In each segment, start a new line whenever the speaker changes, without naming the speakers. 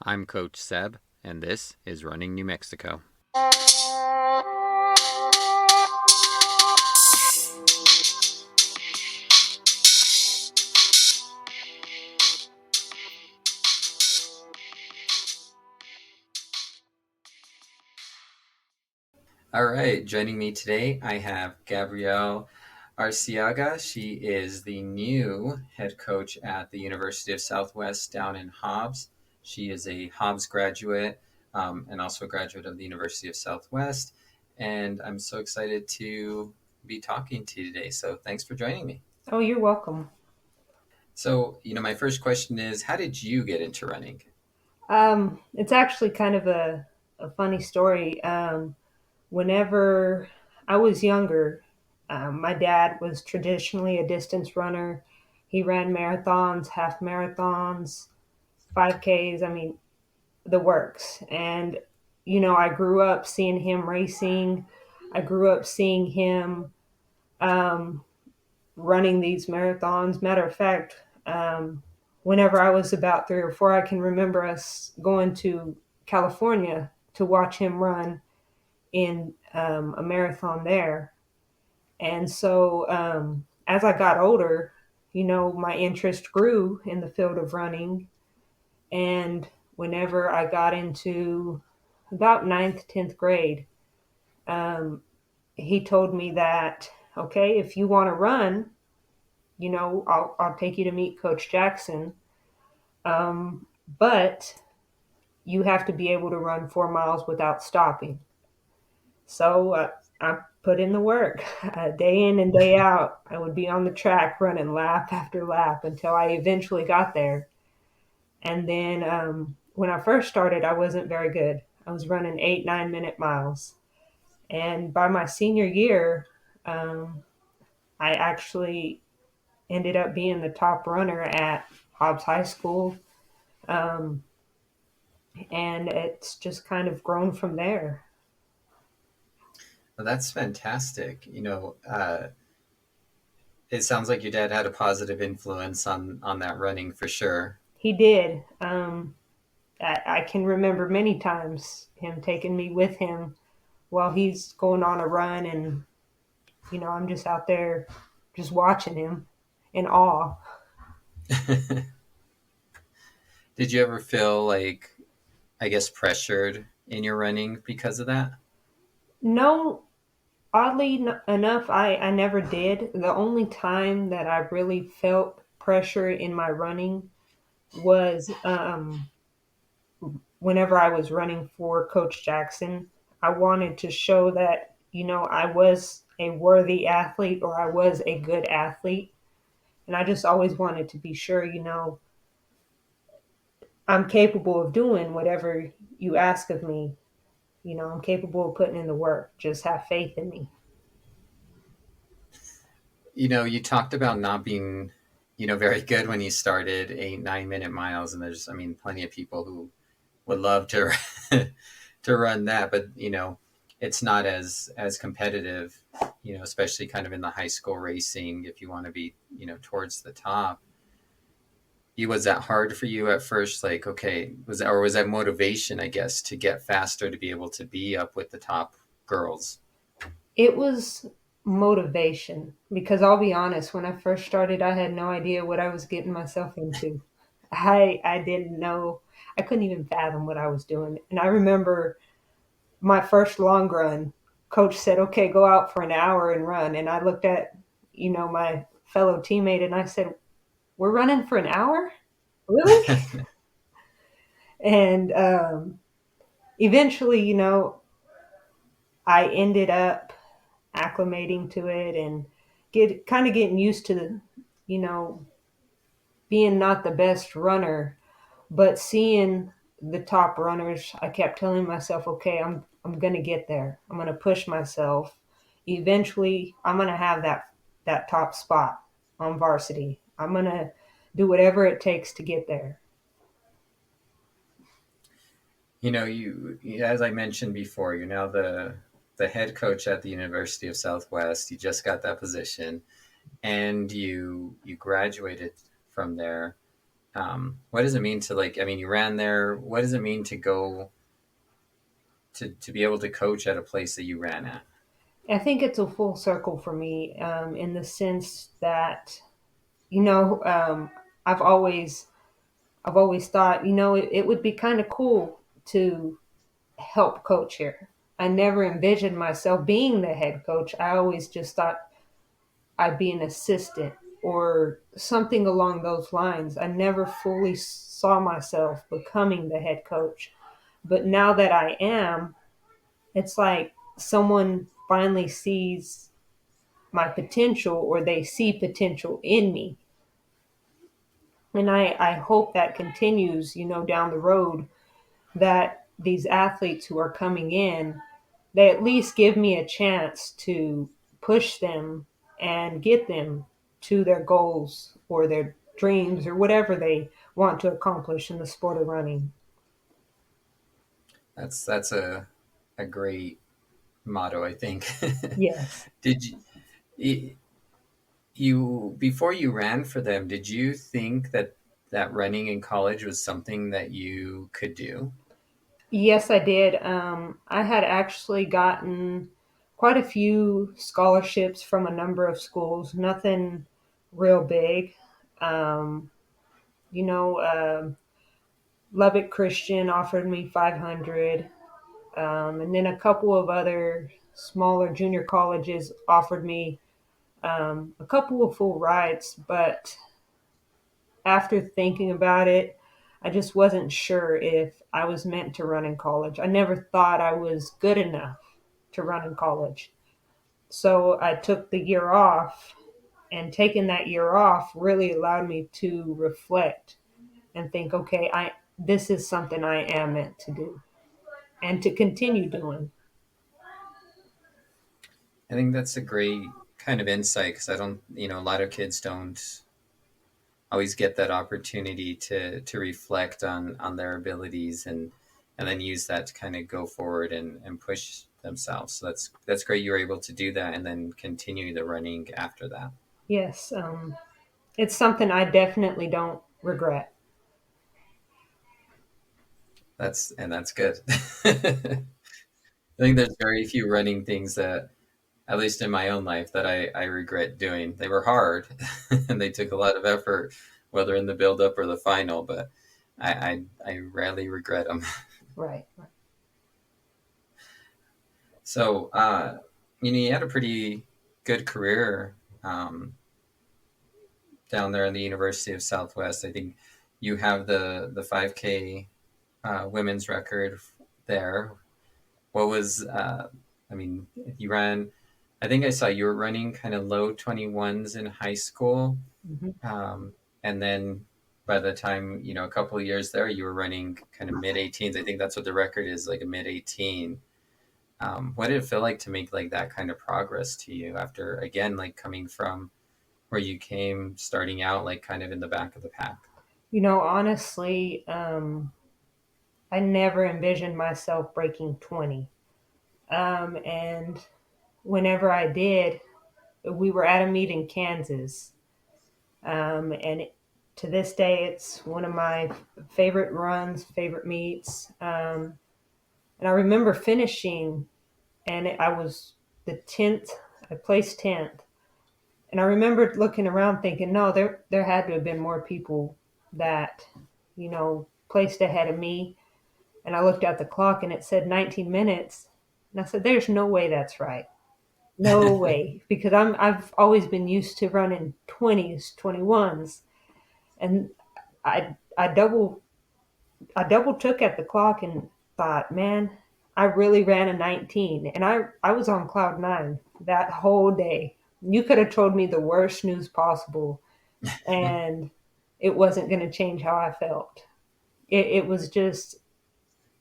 I'm Coach Seb, and this is Running New Mexico. All right, joining me today, I have Gabrielle Arsiaga. She is the new head coach at the University of Southwest down in Hobbs. She is a Hobbs graduate and also a graduate of the University of Southwest. And I'm so excited to be talking to you today. So thanks for joining me.
Oh, you're welcome.
So, my first question is, how did you get into running?
It's actually kind of a funny story. Whenever I was younger, my dad was traditionally a distance runner. He ran marathons, half marathons, 5Ks, the works. And, I grew up seeing him racing. I grew up seeing him um, running these marathons. Matter of fact, whenever I was about 3 or 4, I can remember us going to California to watch him run in a marathon there. And so as I got older, my interest grew in the field of running. And whenever I got into about ninth, 10th grade, um, he told me that, okay, if you want to run, I'll take you to meet Coach Jackson. Um, but you have to be able to run 4 miles without stopping. So I put in the work day in and day out. I would be on the track running lap after lap until I eventually got there. And then when I first started, I wasn't very good. I was running 8, 9 minute miles. And by my senior year, um, I actually ended up being the top runner at Hobbs High School. Um, and it's just kind of grown from there.
Well, that's fantastic. It sounds like your dad had a positive influence on that running for sure.
He did. I can remember many times him taking me with him while he's going on a run, and I'm just out there just watching him in awe.
Did you ever feel like, I guess, pressured in your running because of that?
No, oddly enough, I never did. The only time that I really felt pressure in my running was whenever I was running for Coach Jackson. I wanted to show that, I was a worthy athlete or I was a good athlete. And I just always wanted to be sure, I'm capable of doing whatever you ask of me. I'm capable of putting in the work. Just have faith in me.
You talked about not being, very good when you started 8, 9 minute miles. And there's, plenty of people who would love to, to run that, but, it's not as competitive, especially kind of in the high school racing. If you want to be, towards the top, was that hard for you at first? Like, okay, was that motivation, I guess, to get faster, to be able to be up with the top girls?
It was motivation because I'll be honest, when I first started, I had no idea what I was getting myself into. I didn't know. I couldn't even fathom what I was doing. And I remember my first long run, coach said, "Okay, go out for an hour and run." And I looked at, my fellow teammate and I said, "We're running for an hour? Really?" And eventually, I ended up acclimating to it and getting used to, you know, being not the best runner, but seeing the top runners. I kept telling myself, okay, I'm gonna get there. I'm gonna push myself. Eventually, I'm gonna have that top spot on varsity. I'm gonna do whatever it takes to get there.
As I mentioned before, you're now the head coach at the University of Southwest. You just got that position, and you graduated from there. What does it mean to like? I mean, you ran there. What does it mean to go to be able to coach at a place that you ran at?
I think it's a full circle for me, in the sense that, you know, I've always I've always thought, it would be kind of cool to help coach here. I never envisioned myself being the head coach. I always just thought I'd be an assistant or something along those lines. I never fully saw myself becoming the head coach. But now that I am, it's like someone finally sees my potential, or they see potential in me. And I hope that continues, down the road, that these athletes who are coming in, they at least give me a chance to push them and get them to their goals or their dreams or whatever they want to accomplish in the sport of running.
That's a great motto, I think.
Yes.
Did you before you ran for them? Did you think that running in college was something that you could do?
Yes, I did. I had actually gotten quite a few scholarships from a number of schools, nothing real big. Um, you know, Lubbock Christian offered me 500, and then a couple of other smaller junior colleges offered me a couple of full rides. But after thinking about it, I just wasn't sure if I was meant to run in college. I never thought I was good enough to run in college. So I took the year off, and taking that year off really allowed me to reflect and think, okay, I this is something I am meant to do and to continue doing.
I think that's a great kind of insight because I don't, a lot of kids don't always get that opportunity to reflect on their abilities and then use that to kind of go forward and push themselves. So that's great you were able to do that and then continue the running after that.
Yes, it's something I definitely don't regret.
That's good. I think there's very few running things that, at least in my own life, that I regret doing. They were hard and they took a lot of effort, whether in the build up or the final, but I rarely regret them.
Right, right.
So, you had a pretty good career down there in the University of Southwest. I think you have the 5K women's record there. What was, I mean, you ran, I think I saw you were running kind of low 21s in high school.
Mhm.
Um, and then by the time, a couple of years there, you were running kind of mid 18s. I think that's what the record is, like a mid 18. What did it feel like to make like that kind of progress to you after, again, like coming from where you came, starting out like kind of in the back of the pack?
Honestly, I never envisioned myself breaking 20. And whenever I did, we were at a meet in Kansas. And to this day, it's one of my favorite runs, favorite meets. And I remember finishing, and I was the 10th, I placed 10th. And I remember looking around thinking, no, there had to have been more people that, placed ahead of me. And I looked at the clock and it said 19 minutes. And I said, there's no way that's right. No way. Because I've always been used to running 20s, 21s. And I double took at the clock and thought, man, I really ran a 19. And I was on cloud nine that whole day. You could have told me the worst news possible, and it wasn't going to change how I felt. It was just,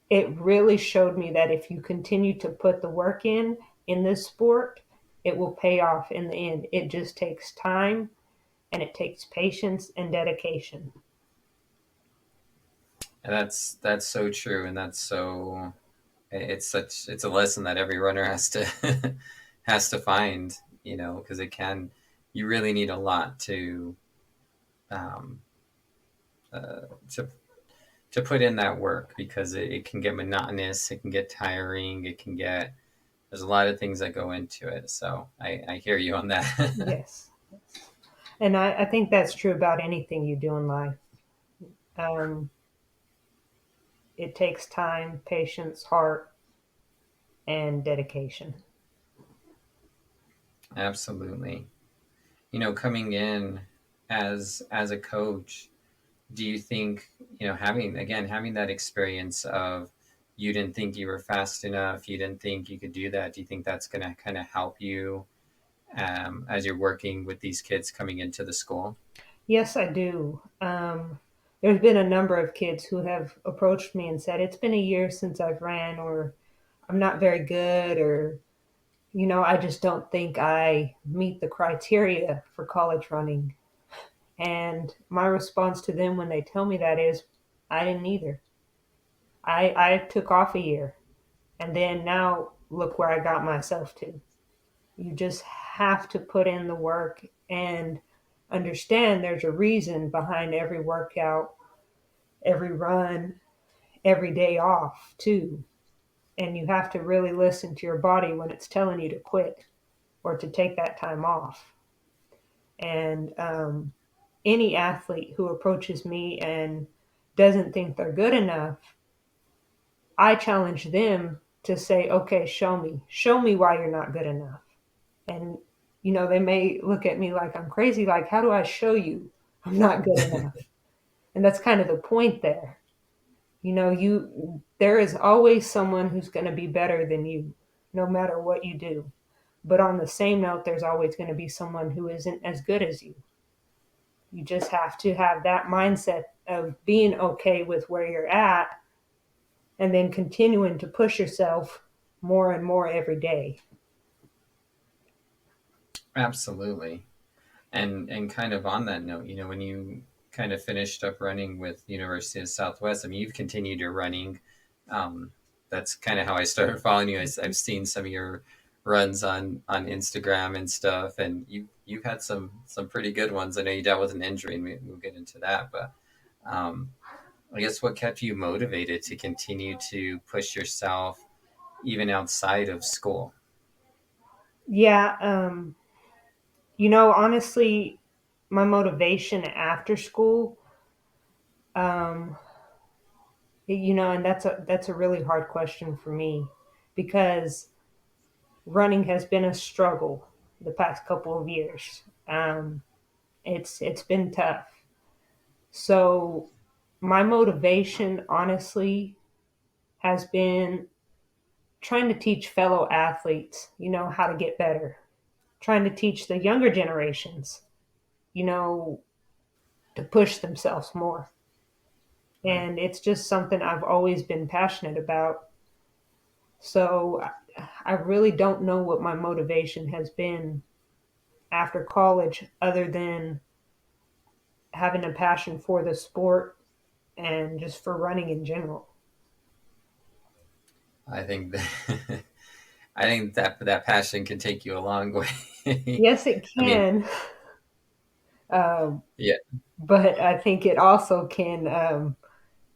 it really showed me that if you continue to put the work in this sport, it will pay off in the end. It just takes time, and it takes patience and dedication.
And that's so true, and it's a lesson that every runner has to has to find, because you really need a lot to um, to put in that work, because it can get monotonous, it can get tiring, it can get, there's a lot of things that go into it. So I hear you on that.
Yes. And I think that's true about anything you do in life. Um, it takes time, patience, heart, and dedication.
Absolutely. Coming in as a coach, do you think, having that experience of, you didn't think you were fast enough, you didn't think you could do that, do you think that's going to kind of help you as you're working with these kids coming into the school?
Yes, I do. There's been a number of kids who have approached me and said, it's been a year since I've ran, or I'm not very good, or, I just don't think I meet the criteria for college running. And my response to them when they tell me that is, I didn't either. I took off a year, and then now look where I got myself to. You just have to put in the work and understand there's a reason behind every workout, every run, every day off, too. And you have to really listen to your body when it's telling you to quit or to take that time off. And any athlete who approaches me and doesn't think they're good enough, I challenge them to say, okay, show me why you're not good enough. And, they may look at me like I'm crazy, like, how do I show you I'm not good enough? And that's kind of the point there. There is always someone who's going to be better than you, no matter what you do. But on the same note, there's always going to be someone who isn't as good as you. You just have to have that mindset of being okay with where you're at and then continuing to push yourself more and more every day.
Absolutely. And kind of on that note, when you kind of finished up running with University of Southwest, I mean, you've continued your running. Um, that's kind of how I started following you. I've seen some of your runs on Instagram and stuff, and you've had some pretty good ones. I know you dealt with an injury, and we'll get into that. But um, I guess, what kept you motivated to continue to push yourself even outside of school?
Yeah, honestly, my motivation after school, um, and that's a really hard question for me because running has been a struggle the past couple of years. It's been tough. So my motivation, honestly, has been trying to teach fellow athletes, how to get better. Trying to teach the younger generations, you know, to push themselves more.
Right.
And it's just something I've always been passionate about. So I really don't know what my motivation has been after college other than having a passion for the sport and just for running in general.
I think that I think that passion can take you a long way.
Yes, it
I mean,
can, um,
yeah,
but I think it also can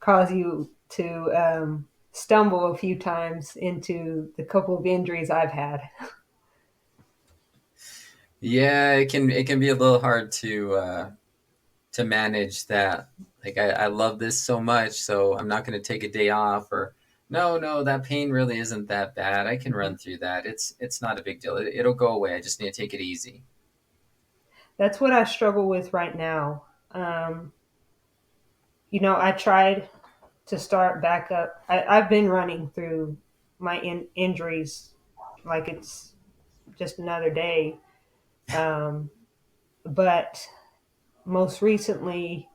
cause you to stumble a few times into the couple of injuries I've had.
yeah, it can be a little hard to manage that. Like, I love this so much, so I'm not going to take a day off. Or, no, that pain really isn't that bad. I can run through that. It's not a big deal. It'll go away. I just need to take it easy.
That's what I struggle with right now. Um, I tried to start back up. I've been running through my injuries like it's just another day. Um, but most recently,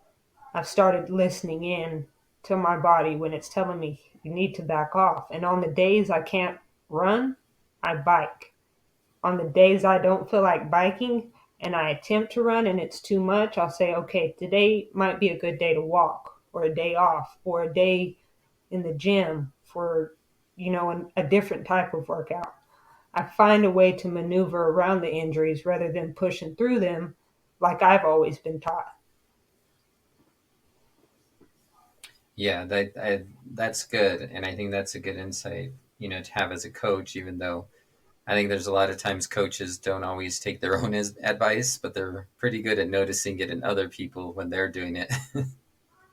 I've started listening in to my body when it's telling me you need to back off. And on the days I can't run, I bike. On the days I don't feel like biking and I attempt to run and it's too much, I'll say, okay, today might be a good day to walk or a day off or a day in the gym for, a different type of workout. I find a way to maneuver around the injuries rather than pushing through them like I've always been taught.
Yeah, that's good, and I think that's a good insight, to have as a coach. Even though I think there's a lot of times coaches don't always take their own advice, but they're pretty good at noticing it in other people when they're doing it.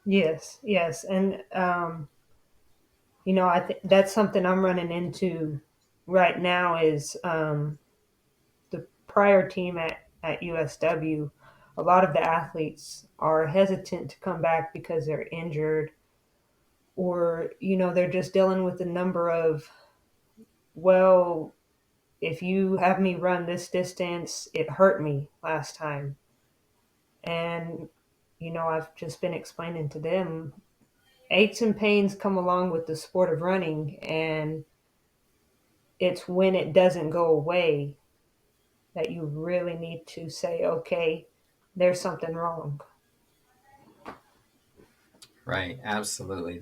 Yes, yes, and I think that's something I'm running into right now is the prior team at USW. A lot of the athletes are hesitant to come back because they're injured, or they're just dealing with the number of, well, if you have me run this distance, it hurt me last time. And I've just been explaining to them aches and pains come along with the sport of running, and it's when it doesn't go away that you really need to say, okay, there's something wrong.
Right, absolutely.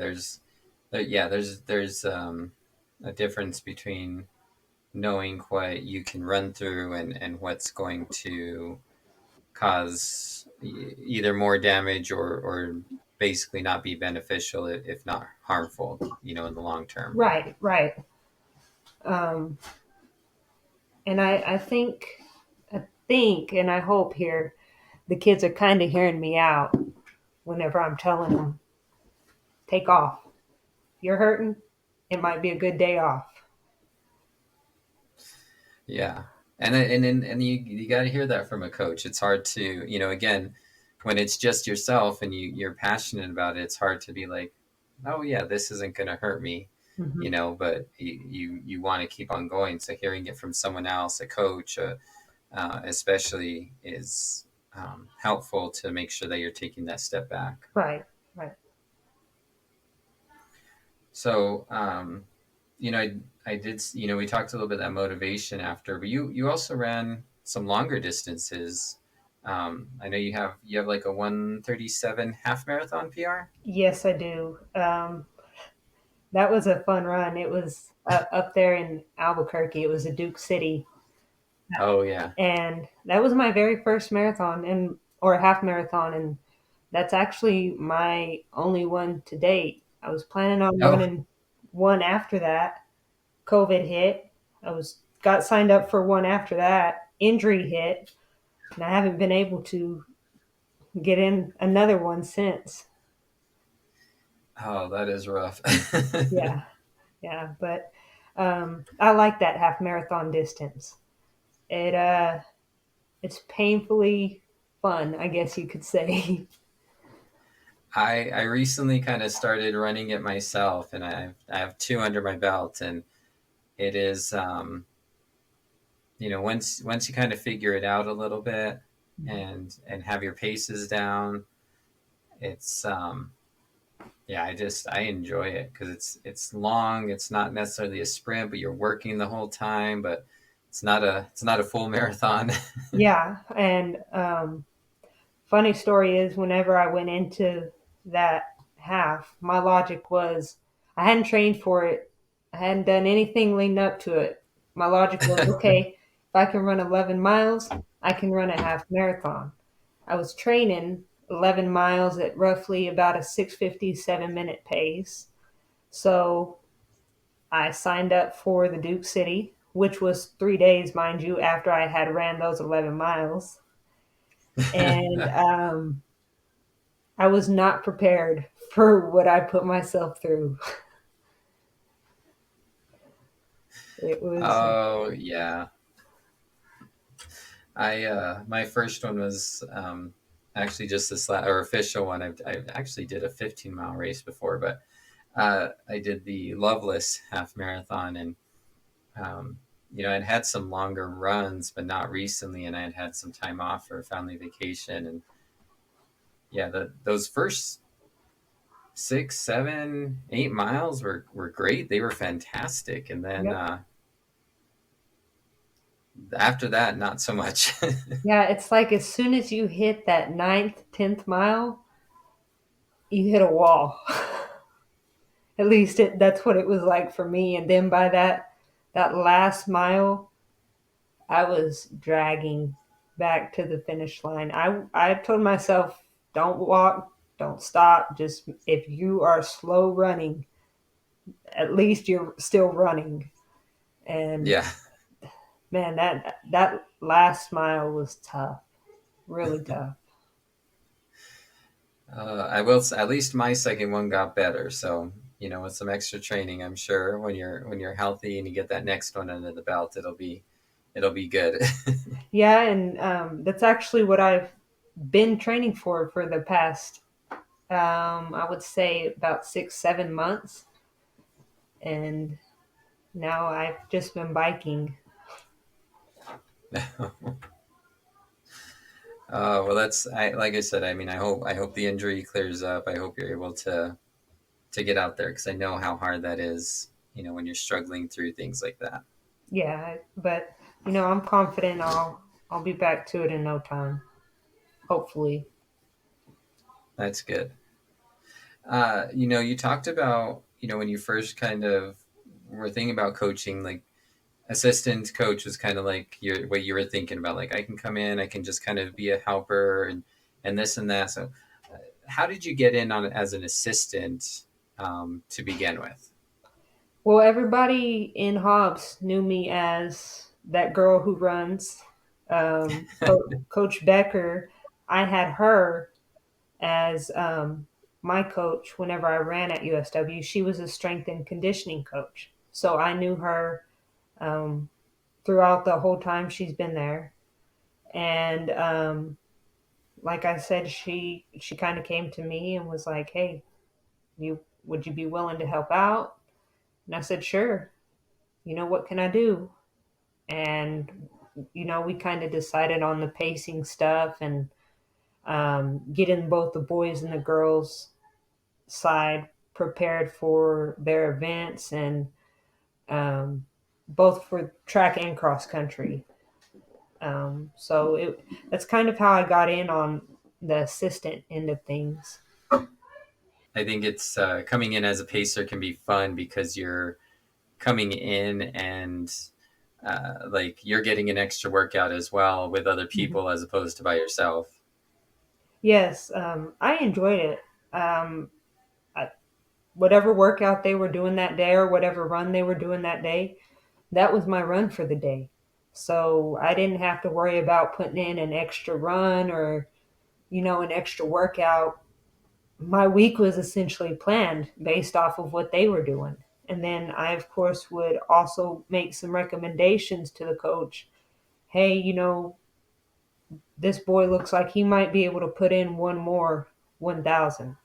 Yeah, there's a difference between knowing what you can run through and what's going to cause either more damage or basically not be beneficial if not harmful, in the long term.
Right, right. Um, and I think, and I hope here, the kids are kind of hearing me out whenever I'm telling them, take off. If you're hurting, it might be a good day off.
Yeah, and you got to hear that from a coach. It's hard to, again, when it's just yourself and you're passionate about it, it's hard to be like, oh yeah, this isn't going to hurt me,
Hmm.
but you want to keep on going. So hearing it from someone else, a coach, especially, is helpful to make sure that you're taking that step back.
Right, right.
So, I did, we talked a little bit about motivation after, but you also ran some longer distances. I know you have like a 1:37 half marathon PR.
Yes, I do. That was a fun run. It was up there in Albuquerque. It was a Duke City,
Oh yeah.
and that was my very first marathon and or half marathon, and that's actually my only one to date. I was planning on
Oh,
running one after that. COVID hit. I was got signed up for one after that. Injury hit, and I haven't been able to get in another one since.
oh, that is rough.
Yeah, yeah, but I like that half marathon distance. It's painfully fun, I guess you could say.
I recently kind of started running it myself, and I have two under my belt, and it is, once you kind of figure it out a little bit and have your paces down, it's, yeah, I enjoy it because it's long. It's not necessarily a sprint, but you're working the whole time. But it's not a full marathon.
Yeah, and funny story is whenever I went into that half, my logic was I hadn't trained for it. I hadn't done anything leading up to it. My logic was okay, if I can run 11 miles, I can run a half marathon. I was training 11 miles at roughly about a 6:57 minute pace. So I signed up for the Duke City, which was 3 days, mind you, after I had ran those 11 miles. And I was not prepared for what I put myself through. It was,
Oh yeah, my first one was, actually just this or official one. I've actually did a 15-mile race before, but I did the Loveless half marathon, and I'd had some longer runs, but not recently, and I had some time off for a family vacation, and yeah, those first 6, 7, 8 miles were great. They were fantastic, and then
yep.
after that, not so much.
Yeah, it's like as soon as you hit that ninth, 10th mile, you hit a wall. At least that's what it was like for me. And then by that last mile, I was dragging back to the finish line. I told myself, don't walk, Don't stop. Just if you are slow running, at least you're still running. And
Yeah.
man, that last mile was tough, really tough.
I will. At least my second one got better. So with some extra training, I'm sure when you're healthy and you get that next one under the belt, it'll be good.
Yeah, and that's actually what I've been training for the past, I would say about 6, 7 months, and now I've just been biking.
Well, like I said. I mean, I hope the injury clears up. I hope you're able to get out there because I know how hard that is. When you're struggling through things like that.
Yeah, but I'm confident I'll be back to it in no time, hopefully.
That's good. You talked about when you first kind of were thinking about coaching, like assistant coach was kind of like what you were thinking about. Like I can come in, I can just kind of be a helper and this and that. So, how did you get in on as an assistant to begin with?
Well, everybody in Hobbs knew me as that girl who runs. Coach Becker, I had her as my coach whenever I ran at USW. She was a strength and conditioning coach. So I knew her um, throughout the whole time she's been there. And like I said, she kind of came to me and was like, "Hey, you would you be willing to help out?" And I said, "Sure. What can I do?" And we kind of decided on the pacing stuff and getting both the boys and the girls side prepared for their events, and um, both for track and cross country. So that's kind of how I got in on the assistant end of things.
I think it's coming in as a pacer can be fun because you're coming in and like you're getting an extra workout as well with other
Mhm.
people as opposed to by yourself.
Yes, I enjoyed it. I, whatever workout they were doing that day or whatever run they were doing that day, that was my run for the day. So I didn't have to worry about putting in an extra run or, an extra workout. My week was essentially planned based off of what they were doing. And then I, of course, would also make some recommendations to the coach. Hey, this boy looks like he might be able to put in one more 1,000.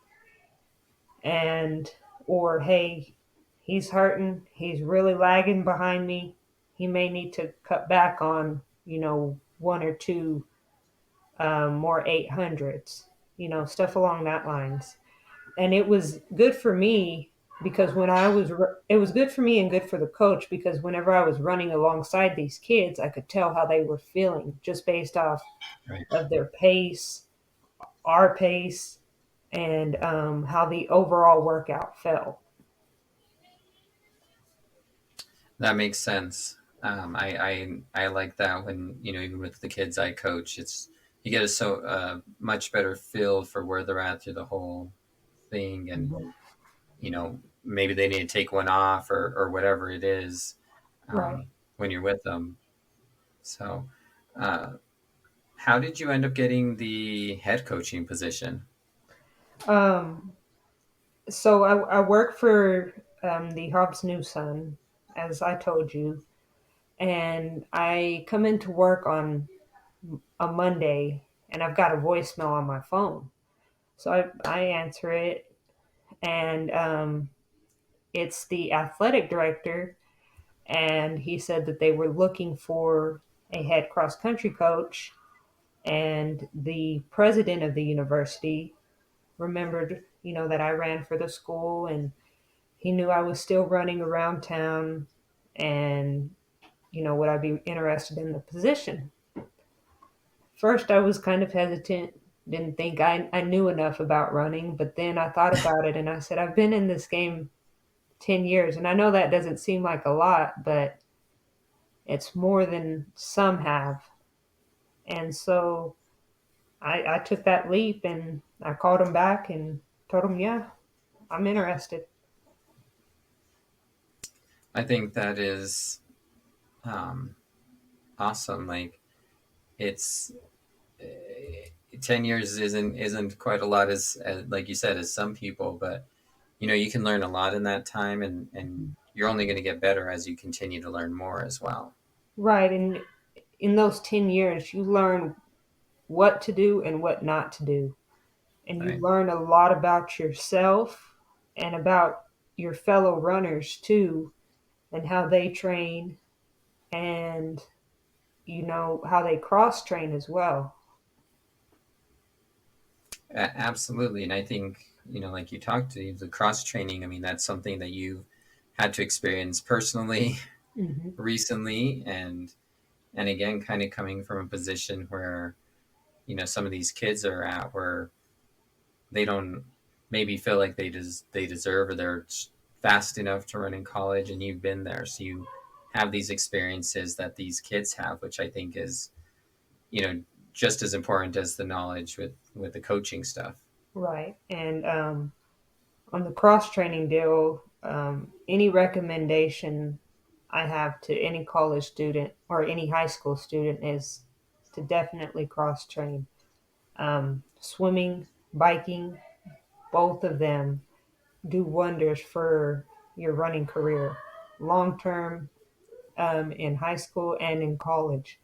And, or hey, he's hurting. He's really lagging behind me. He may need to cut back on, one or two more 800s, stuff along that lines. And it was good for me because it was good for me and good for the coach because whenever I was running alongside these kids, I could tell how they were feeling just based off
Right.
of their pace, our pace, and how the overall workout felt.
That makes sense. I like that when even with the kids I coach, it's you get a so much better feel for where they're at through the whole thing, and
Mhm.
maybe they need to take one off or whatever it is
Right.
when you're with them. So, uh, how did you end up getting the head coaching position?
Um, so I work for the Hobbs New Sun, as I told you, and I come into work on a Monday, and I've got a voicemail on my phone. So I answer it, and it's the athletic director, and he said that they were looking for a head cross country coach, and the president of the university remembered, that I ran for the school, and he knew I was still running around town, and would I be interested in the position? First, I was kind of hesitant, didn't think I knew enough about running, but then I thought about it and I said, I've been in this game 10 years, and I know that doesn't seem like a lot, but it's more than some have. And so I took that leap and I called him back and told him, yeah, I'm interested.
I think that is um, awesome. Like it's 10 years isn't quite a lot as like you said as some people, but you can learn a lot in that time, and you're only going to get better as you continue to learn more as well.
Right. And in those 10 years, you learn what to do and what not to do. And you
Right.
learn a lot about yourself and about your fellow runners too, and how they train and, how they cross train as well.
Absolutely. And I think, like you talked to the cross training, I mean, that's something that you've had to experience personally
Hmm.
recently. And again, kind of coming from a position where, some of these kids are at where they don't maybe feel like they deserve or they're fast enough to run in college, and you've been there. So you have these experiences that these kids have, which I think is, you know, just as important as the knowledge with the coaching stuff.
Right. And on the cross training deal, any recommendation I have to any college student or any high school student is to definitely cross train. Swimming, biking, both of them do wonders for your running career, long term, in high school and in college.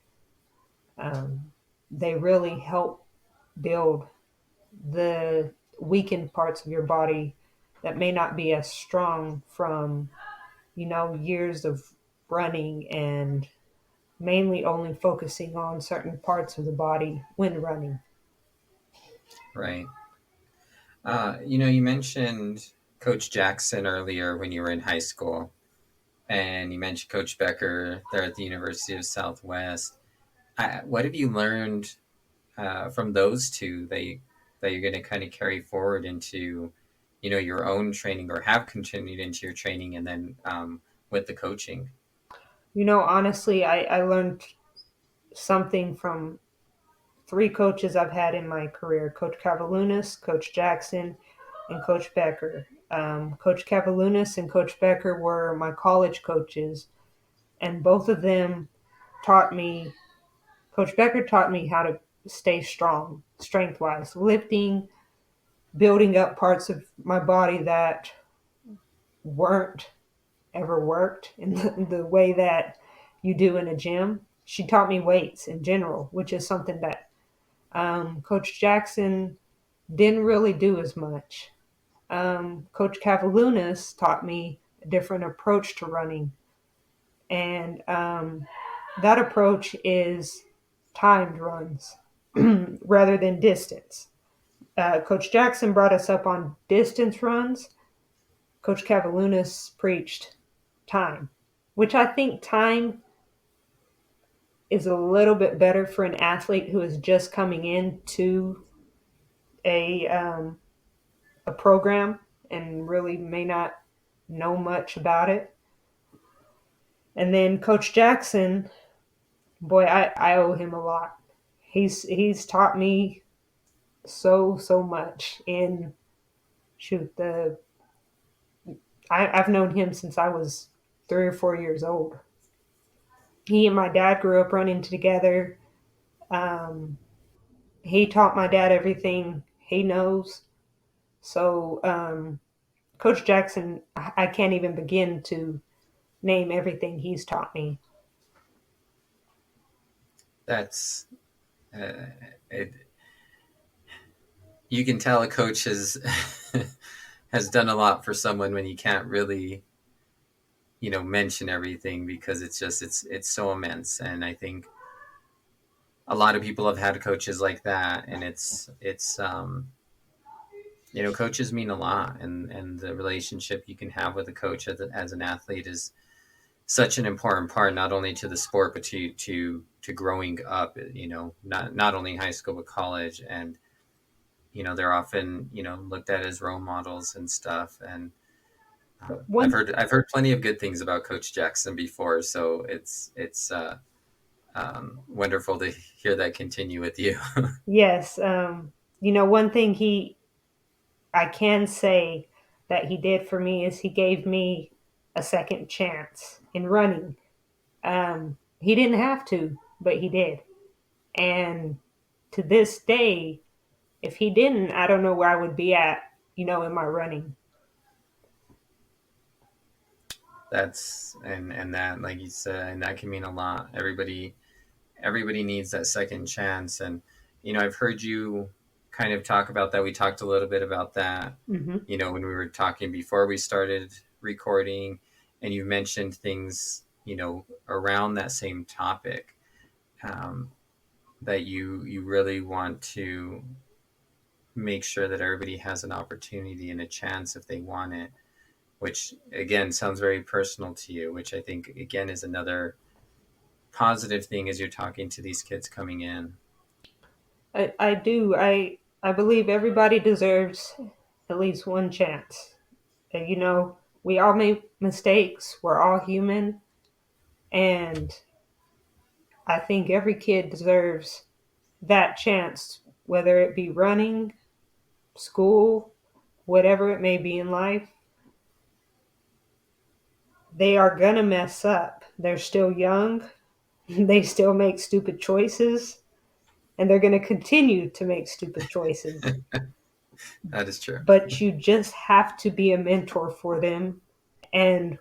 Um, they really help build the weakened parts of your body that may not be as strong from, years of running and mainly only focusing on certain parts of the body when running.
Right. You mentioned Coach Jackson earlier when you were in high school, and you mentioned Coach Becker there at the University of Southwest. What have you learned from those two that you're going to kind of carry forward into, your own training, or have continued into your training, and then with the coaching?
Honestly, I learned something from three coaches I've had in my career: Coach Cavalunas, Coach Jackson, and Coach Becker. Coach Cavalunas and Coach Becker were my college coaches, and both of them taught me, Coach Becker taught me how to stay strong, strength wise, lifting, building up parts of my body that weren't ever worked in the way that you do in a gym. She taught me weights in general, which is something that Coach Jackson didn't really do as much. Coach Cavalunas taught me a different approach to running, and that approach is timed runs rather than distance. Coach Jackson brought us up on distance runs. Coach Cavalunas preached time, which I think time is a little bit better for an athlete who is just coming into a um, a program and really may not know much about it. And then Coach Jackson, boy, I owe him a lot. He's taught me so much. In shoot, I've known him since I was 3 or 4 years old. He and my dad grew up running together. Um, he taught my dad everything he knows. So, Coach Jackson, I can't even begin to name everything he's taught me.
That's uh, it, you can tell a coach has has done a lot for someone when you can't really mention everything, because it's so immense. And I think a lot of people have had coaches like that, and coaches mean a lot, and the relationship you can have with a coach as an athlete is such an important part, not only to the sport, but to growing up, not only high school but college. And they're often looked at as role models and stuff. And I've
One
heard plenty of good things about Coach Jackson before, so Wonderful to hear that continue with you.
Yes, one thing I can say that he did for me is he gave me a second chance in running. He didn't have to, but he did. And to this day, if he didn't, I don't know where I would be at, in my running.
That's and that, like you said, and that can mean a lot. Everybody needs that second chance, and I've heard you kind of talk about that. We talked a little bit about that,
Hmm.
when we were talking before we started recording, and you mentioned things, around that same topic, um, that you really want to make sure that everybody has an opportunity and a chance if they want it, which again sounds very personal to you, which I think again is another positive thing as you're talking to these kids coming in.
I do. I believe everybody deserves at least one chance. And, we all make mistakes. We're all human. And I think every kid deserves that chance, whether it be running, school, whatever it may be in life. They are going to mess up. They're still young. They still make stupid choices. And they're going to continue to make stupid choices.
That is true.
But you just have to be a mentor for them and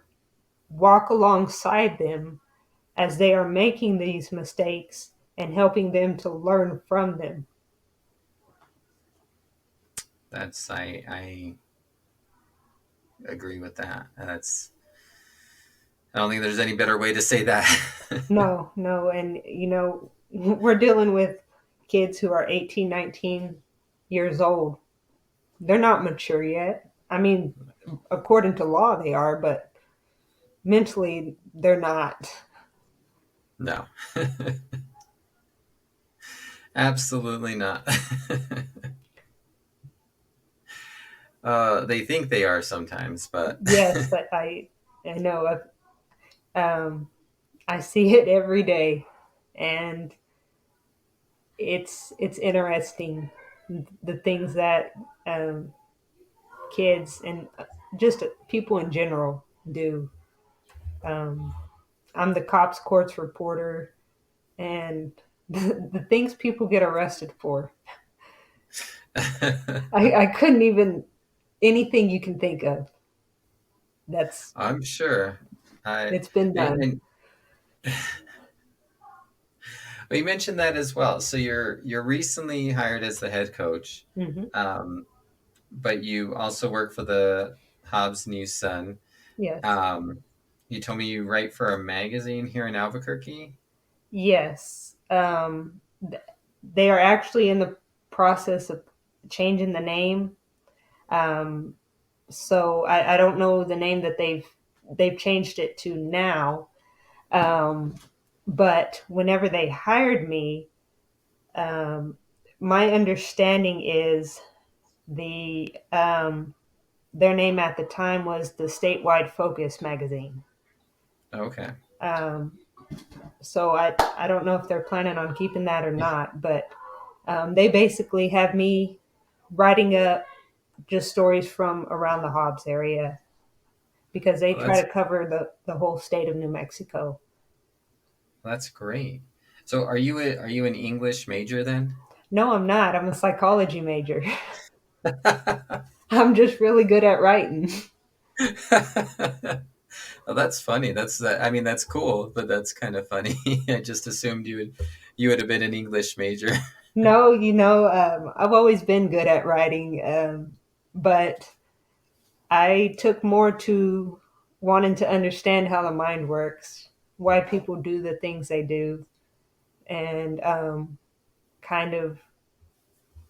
walk alongside them as they are making these mistakes and helping them to learn from them.
That's I agree with that. That's I don't think there's any better way to say that.
No, no. And, we're dealing with kids who are 18, 19 years old. They're not mature yet. I mean, according to law, they are, but mentally, they're not.
No. Absolutely not. They think they are sometimes, but
Yes, I know. Um, I see it every day, and it's interesting the things that um, kids and just people in general do. Um, I'm the cops courts reporter, and the things people get arrested for, I couldn't even anything you can think of. That's
I'm sure. I
it's been done.
and we mentioned that as well. So you're recently hired as the head coach,
Hmm.
um, but you also work for the Hobbs News Sun.
Yes,
Um, you told me you write for a magazine here in Albuquerque.
yes. They are actually in the process of changing the name. Um, so I don't know the name that they've changed it to now. Um, but whenever they hired me, um, my understanding is their name at the time was the Statewide Focus magazine.
Okay.
Um, so I don't know if they're planning on keeping that or not, but they basically have me writing up just stories from around the Hobbs area because they
Well,
try to cover the whole state of New Mexico.
that's great. So are you an English major then?
No, I'm not. I'm a psychology major. I'm just really good at writing.
Well, that's funny. I mean, that's cool, but that's kind of funny. I just assumed you would have been an English major.
No, I've always been good at writing, but I took more to wanting to understand how the mind works, why people do the things they do, and kind of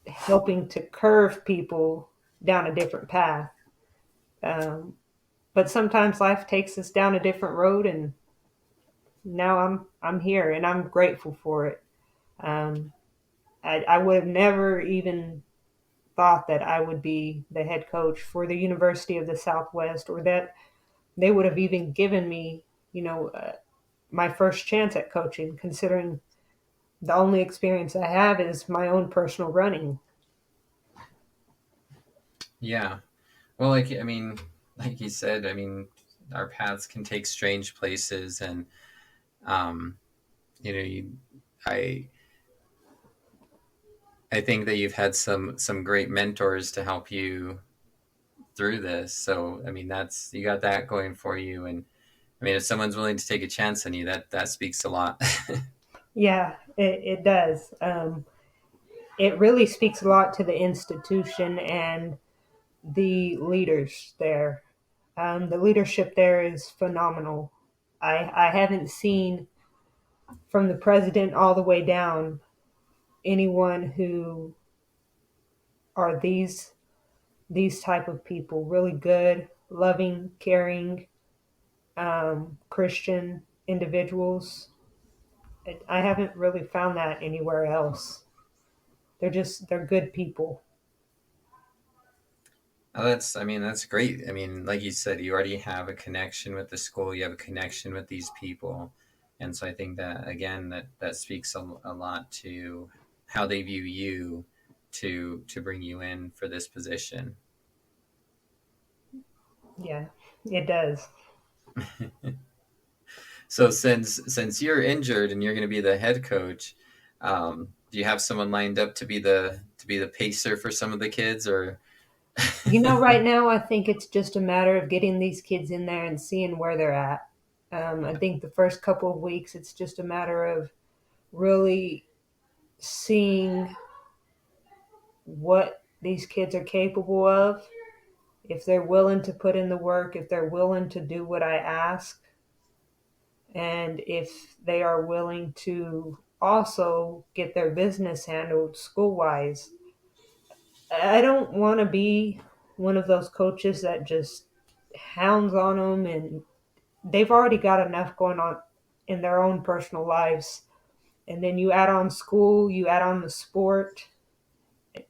helping to curve people down a different path. Um, but sometimes life takes us down a different road, and now I'm here, and I'm grateful for it. Um, I would have never even thought that I would be the head coach for the University of the Southwest, or that they would have even given me, you know, my first chance at coaching, considering the only experience I have is my own personal running.
Yeah. Well, like I mean, like you said, I mean, our paths can take strange places, and um, you, I I think that you've had some great mentors to help you through this. So I mean, that's you got that going for you, and I mean, if someone's willing to take a chance on you, that speaks a lot.
Yeah, it does. It really speaks a lot to the institution and the leaders there. The leadership there is phenomenal. I haven't seen from the president all the way down anyone who are these type of people, really good, loving, caring, Christian individuals. I haven't really found that anywhere else. They're good people.
Oh, that's, I mean, that's great. I mean, like you said, you already have a connection with the school, you have a connection with these people. And so I think that, again, that speaks a lot to how they view you to bring you in for this position.
Yeah, it does.
So since you're injured and you're going to be the head coach, do you have someone lined up to be the pacer for some of the kids, or?
Right now, I think it's just a matter of getting these kids in there and seeing where they're at. I think the first couple of weeks, it's just a matter of really seeing what these kids are capable of, if they're willing to put in the work, if they're willing to do what I ask, and if they are willing to also get their business handled school wise. I don't want to be one of those coaches that just hounds on them, and they've already got enough going on in their own personal lives. And then you add on school, you add on the sport.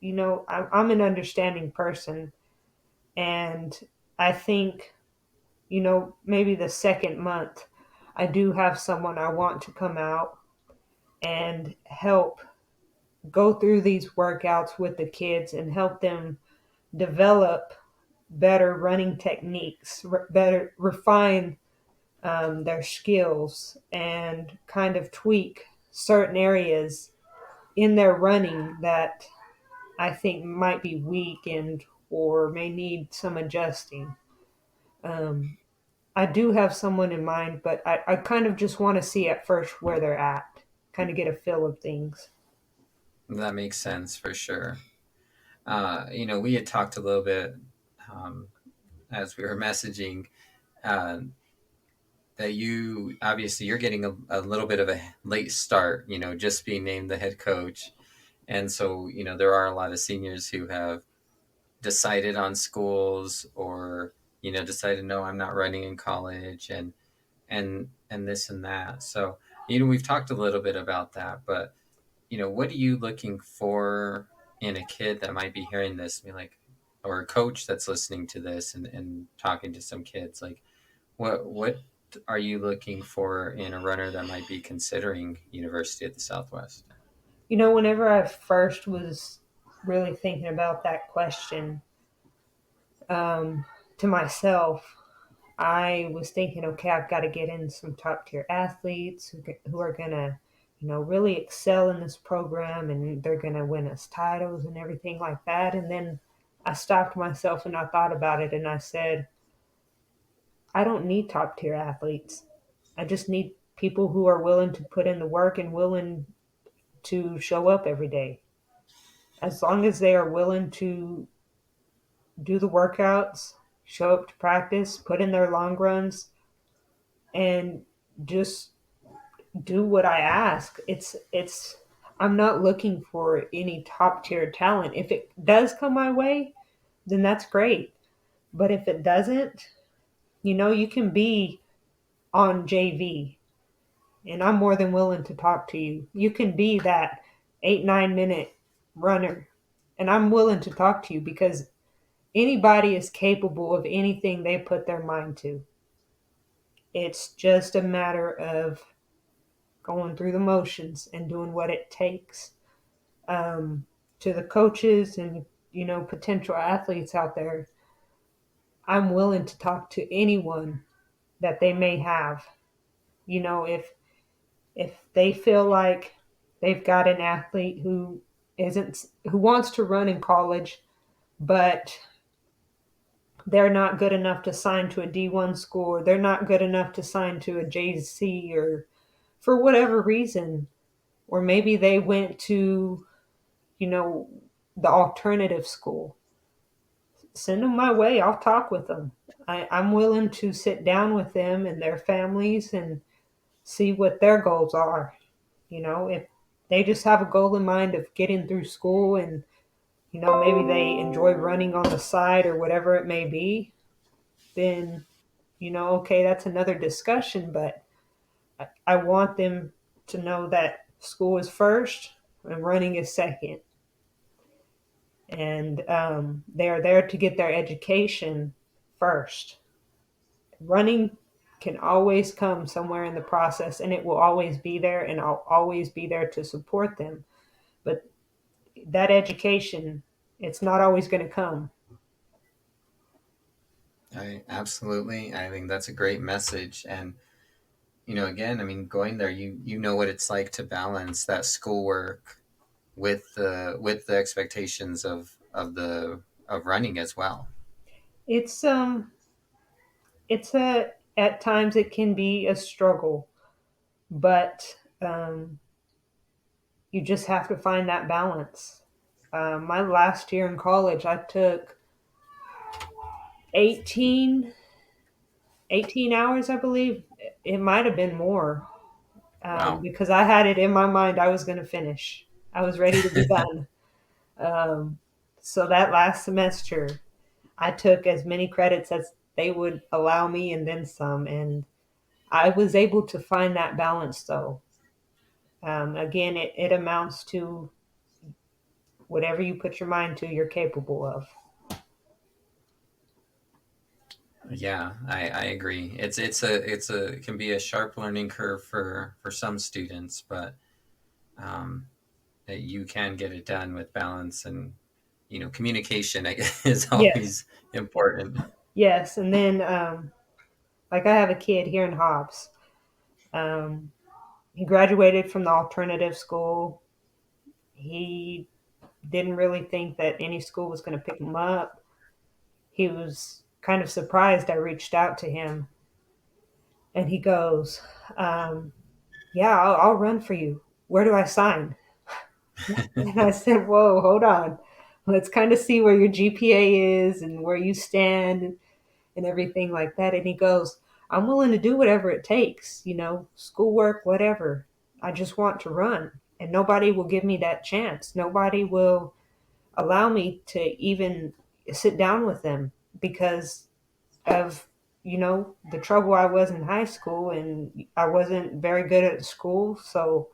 I'm an understanding person. And I think, maybe the second month, I do have someone I want to come out and help go through these workouts with the kids and help them develop better running techniques, better refine their skills, and kind of tweak certain areas in their running that I think might be weak and or may need some adjusting. Um, I do have someone in mind, but I kind of just want to see at first where they're at, kind of get a feel of things.
That makes sense for sure. We had talked a little bit um, as we were messaging, uh, that you obviously you're getting a little bit of a late start, just being named the head coach. And so, there are a lot of seniors who have decided on schools, or, decided, no, I'm not running in college, and this and that. So, we've talked a little bit about that, but, what are you looking for in a kid that might be hearing this? I mean, like, or a coach that's listening to this and talking to some kids, like, what are you looking for in a runner that might be considering University of the Southwest?
Whenever I first was really thinking about that question, um, to myself, I was thinking, okay, I've got to get in some top tier athletes who are going to, really excel in this program, and they're going to win us titles and everything like that. And then I stopped myself and I thought about it and I said, I don't need top tier athletes. I just need people who are willing to put in the work and willing to show up every day. As long as they are willing to do the workouts, show up to practice, put in their long runs, and just do what I ask. It's I'm not looking for any top tier talent. If it does come my way, then that's great. But if it doesn't, you can be on JV, and I'm more than willing to talk to you. You can be that 8, 9 minute runner, and I'm willing to talk to you because anybody is capable of anything they put their mind to. It's just a matter of going through the motions and doing what it takes. Um, to the coaches and potential athletes out there, I'm willing to talk to anyone that they may have. If they feel like they've got an athlete who wants to run in college, but they're not good enough to sign to a D1 school, or they're not good enough to sign to a JC, or for whatever reason, or maybe they went to, you know, the alternative school. Send them my way. I'll talk with them. I'm willing to sit down with them and their families and see what their goals are. If they just have a goal in mind of getting through school, and, maybe they enjoy running on the side or whatever it may be, then, okay, that's another discussion. But I want them to know that school is first and running is second. And they are there to get their education first. Running can always come somewhere in the process, and it will always be there, and I'll always be there to support them. But that education, it's not always going to come.
I absolutely. I think that's a great message. And again, I mean, going there, you know what it's like to balance that schoolwork with the expectations of running as well.
It's it's a at times it can be a struggle, but you just have to find that balance. My last year in college, I took 18, 18 hours, I believe. It might have been more,
Wow.
because I had it in my mind I was going to finish. I was ready to be done. Um, so that last semester, I took as many credits as they would allow me and then some. And I was able to find that balance, though. Again, it amounts to whatever you put your mind to, you're capable of.
Yeah, I agree. It can be a sharp learning curve for some students, but um, you can get it done with balance and communication. I guess is
Yes,
always important.
yes. And then, like, I have a kid here in Hobbs. Um, he graduated from the alternative school. He didn't really think that any school was going to pick him up. He was kind of surprised I reached out to him, and he goes, "Yeah, I'll run for you. Where do I sign?" And I said, "Whoa, hold on. Let's kind of see where your GPA is and where you stand and everything like that." And he goes, "I'm willing to do whatever it takes, schoolwork, whatever. I just want to run. And nobody will give me that chance. Nobody will allow me to even sit down with them because of, the trouble I was in high school, and I wasn't very good at school. So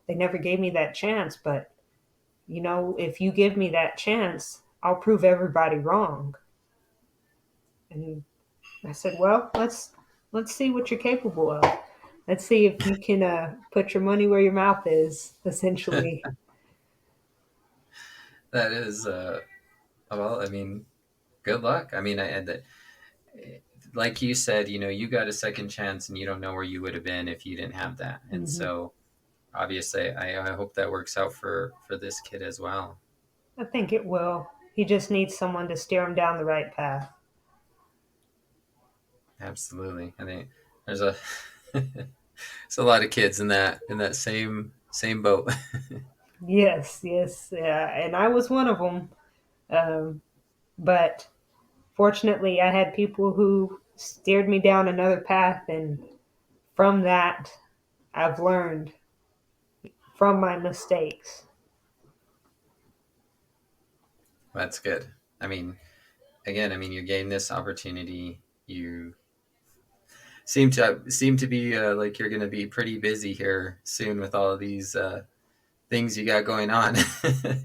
they never gave me that chance. But, if you give me that chance, I'll prove everybody wrong." And I said, "Well, let's see what you're capable of. Let's see if you can put your money where your mouth is." Essentially,
That is well. I mean, good luck. I mean, like you said, you got a second chance, and you don't know where you would have been if you didn't have that. And
hmm
so, obviously, I hope that works out for this kid as well.
I think it will. He just needs someone to steer him down the right path.
Absolutely. I think there's a there's a lot of kids in that same boat.
Yes, yes, yeah, and I was one of them. Um, but fortunately, I had people who steered me down another path, and from that, I've learned from my mistakes.
That's good. I mean, again, I mean, you're getting this opportunity. You seem to be like you're going to be pretty busy here soon with all of these things you got going on,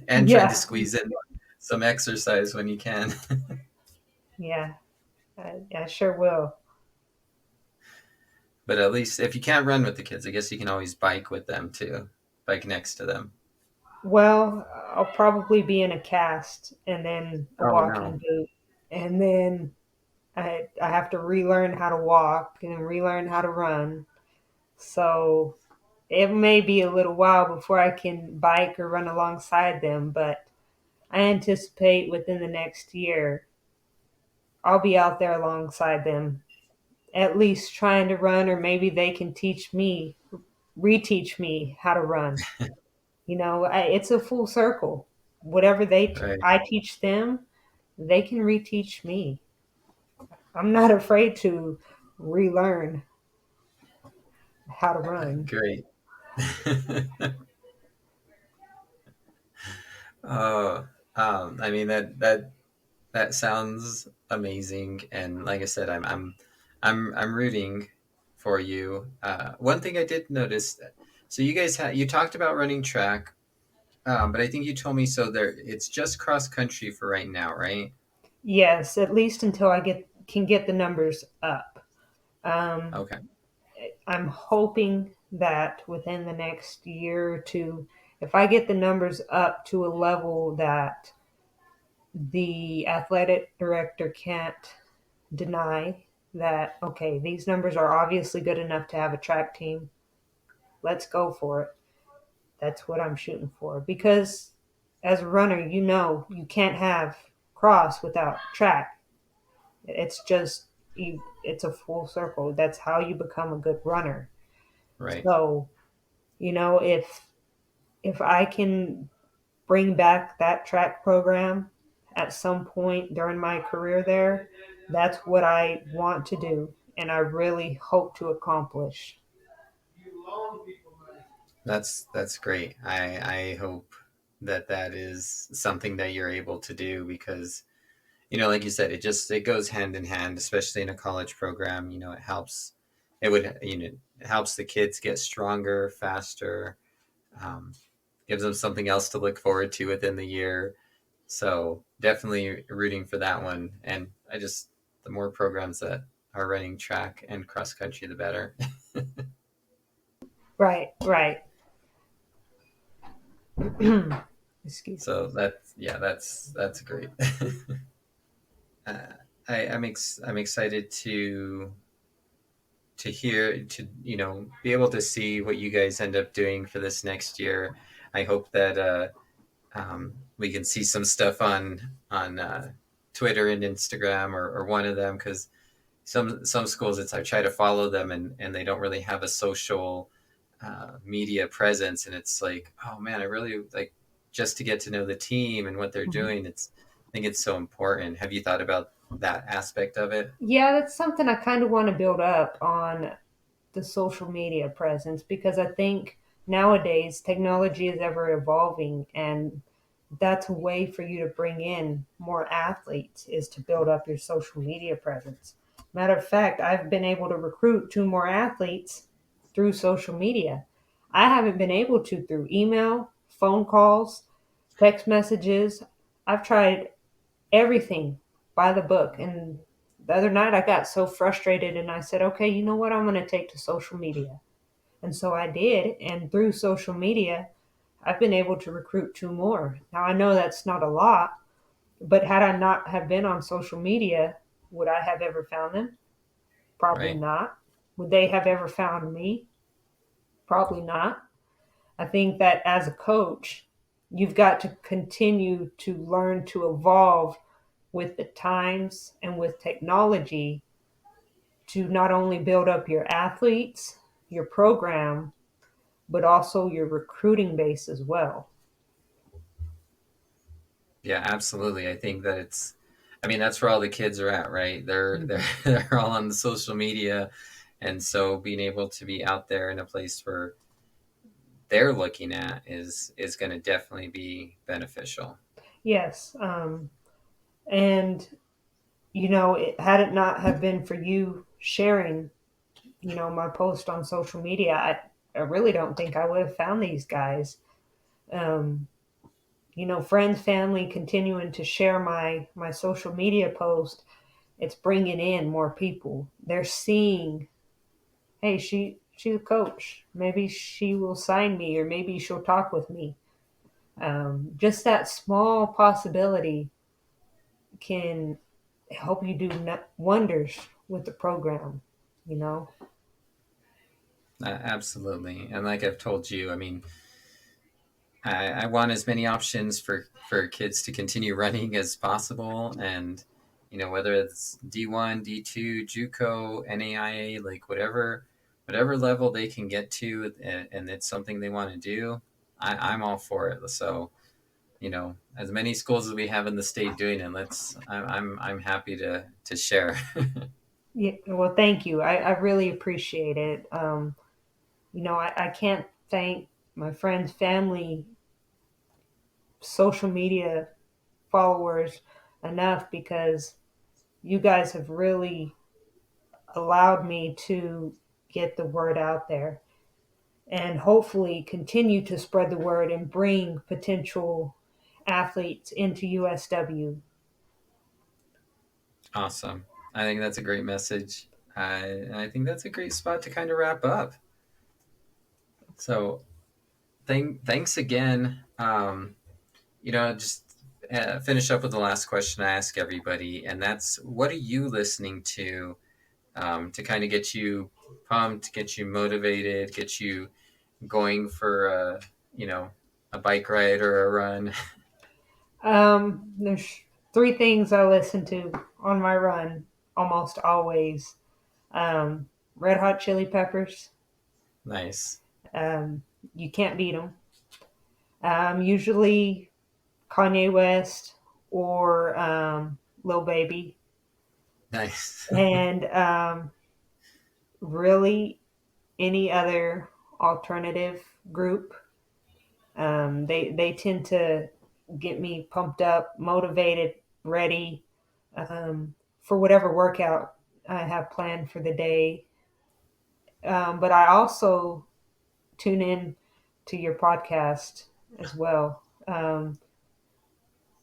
and trying to
Yeah,
squeeze in some exercise when you can.
yeah, I sure will.
But at least if you can't run with the kids, I guess you can always bike with them too. Bike next to them.
Well, I'll probably be in a cast and then a
Oh no.
walking boot. And then I have to relearn how to walk and relearn how to run. So it may be a little while before I can bike or run alongside them, but I anticipate within the next year I'll be out there alongside them, at least trying to run, or maybe they can teach me, reteach me how to run. It's a full circle. Whatever
Right.
I teach them, they can reteach me. I'm not afraid to relearn how to run.
Great. Oh, I mean that sounds amazing, and like I said, I'm rooting for you. One thing I did notice, so you guys you talked about running track, but I think you told me so there it's just cross country for right now, right?
Yes, at least until I can get the numbers up. Um,
Okay,
I'm hoping that within the next year or two, if I get the numbers up to a level that the athletic director can't deny that, okay, these numbers are obviously good enough to have a track team, let's go for it. That's what I'm shooting for. Because as a runner, you can't have cross without track. It's just, it's a full circle. That's how you become a good runner.
right.
So, if I can bring back that track program at some point during my career there, that's what I want to do and I really hope to accomplish.
That's great. I hope that that is something that you're able to do because like you said, it goes hand in hand, especially in a college program. It helps. It would it helps the kids get stronger, faster. Um, Gives them something else to look forward to within the year. So definitely rooting for that one. And the more programs that are running track and cross country, the better.
Right, right. Excuse me.
So that's great. uh, I'm excited to hear to be able to see what you guys end up doing for this next year. I hope that we can see some stuff on Twitter and Instagram or one of them because some schools I try to follow them and they don't really have a social media presence and it's like oh man I really like just to get to know the team and what they're
Mhm.
doing. I think it's so important. Have you thought about that aspect of it?
Yeah, that's something I kind of want to build up on the social media presence because I think nowadays technology is ever evolving and that's a way for you to bring in more athletes is to build up your social media presence. Matter of fact, I've been able to recruit two more athletes through social media. I haven't been able to through email, phone calls, text messages. I've tried everything by the book. And the other night I got so frustrated and I said, okay, you know what? I'm going to take to social media. And so I did. And through social media, I've been able to recruit two more. Now I know that's not a lot, but had I not have been on social media, would I have ever found them? Probably
Right.
not. Would they have ever found me? Probably not. I think that as a coach, you've got to continue to learn to evolve with the times and with technology to not only build up your athletes, your program, but also your recruiting base as well.
Yeah, absolutely. I think that I mean, that's where all the kids are at, right? They're
Mhm.
they're all on the social media, and so being able to be out there in a place where they're looking at is going to definitely be beneficial.
Yes. And, had it not have been for you sharing, my post on social media, I really don't think I would have found these guys. Um, friends, family continuing to share my social media post, it's bringing in more people. They're seeing hey, she's a coach. Maybe she will sign me, or maybe she'll talk with me. Just that small possibility can help you do wonders with the program. You know.
Absolutely. And like I've told you, I mean, I want as many options for kids to continue running as possible. And, whether it's D1, D2, JUCO, NAIA, like whatever level they can get to, and it's something they want to do, I'm all for it. So, as many schools as we have in the state doing it, I'm happy to share.
Yeah. Well, thank you. I really appreciate it. I can't thank my friends, family, social media followers enough, because you guys have really allowed me to get the word out there and hopefully continue to spread the word and bring potential athletes into USW.
Awesome. I think that's a great message. I think that's a great spot to kind of wrap up. So thanks again. Just finish up with the last question I ask everybody, and that's, what are you listening to kind of get you pumped, get you motivated, get you going for a bike ride or a run?
There's three things I listen to on my run almost always. Red Hot Chili Peppers.
Nice.
Um, you can't beat them. Usually Kanye West or Lil Baby,
Nice.
and really any other alternative group. They tend to get me pumped up, motivated, ready for whatever workout I have planned for the day. But I also tune in to your podcast as well.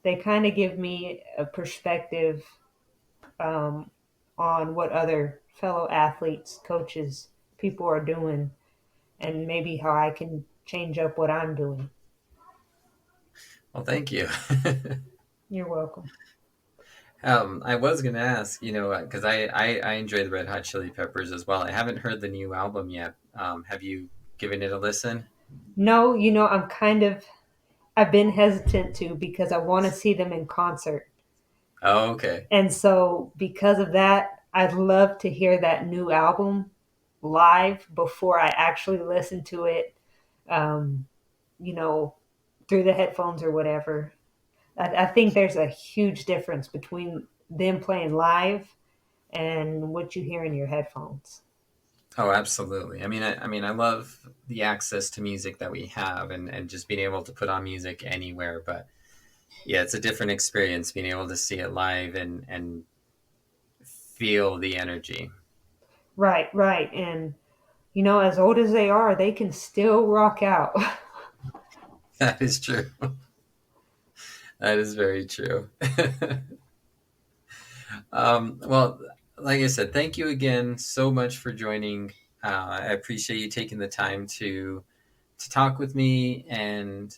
They kind of give me a perspective um, on what other fellow athletes, coaches, people are doing, and maybe how I can change up what I'm doing.
Well, thank you.
You're welcome.
I was gonna ask, because I enjoy the Red Hot Chili Peppers as well. I haven't heard the new album yet. Have you given it a listen?
No, I've been hesitant to, because I want to see them in concert.
Oh, okay.
And so, because of that, I'd love to hear that new album live before I actually listen to it, um, you know, through the headphones or whatever. I think there's a huge difference between them playing live and what you hear in your headphones.
Oh, absolutely. I love the access to music that we have, and just being able to put on music anywhere. But yeah, it's a different experience being able to see it live and feel the energy.
Right, right. And, as old as they are, they can still rock out.
That is true. That is very true. Well, like I said, thank you again so much for joining. I appreciate you taking the time to talk with me. And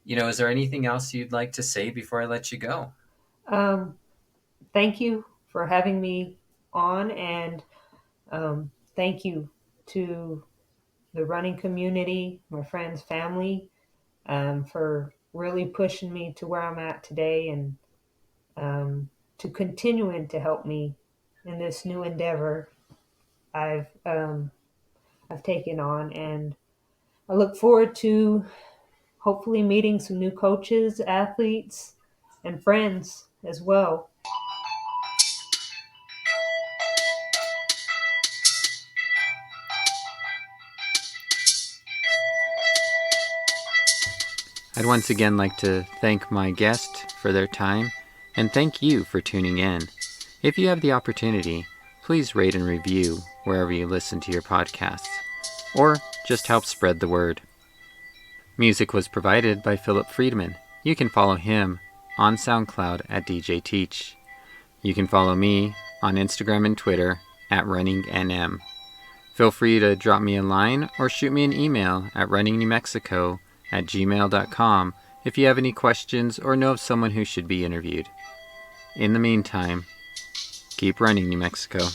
is there anything else you'd like to say before I let you go?
um, Thank you for having me on, and thank you to the running community, my friends, family, for really pushing me to where I'm at today, and to continuing to help me in this new endeavor I've um, I've taken on. And I look forward to hopefully meeting some new coaches, athletes, and friends as well.
I'd once again like to thank my guest for their time, and thank you for tuning in. If you have the opportunity, please rate and review wherever you listen to your podcasts, or just help spread the word. Music was provided by Philip Friedman. You can follow him on SoundCloud at DJ Teach. You can follow me on Instagram and Twitter at RunningNM. Feel free to drop me a line or shoot me an email at runningnewmexico@gmail.com if you have any questions or know of someone who should be interviewed. In the meantime, keep running, New Mexico.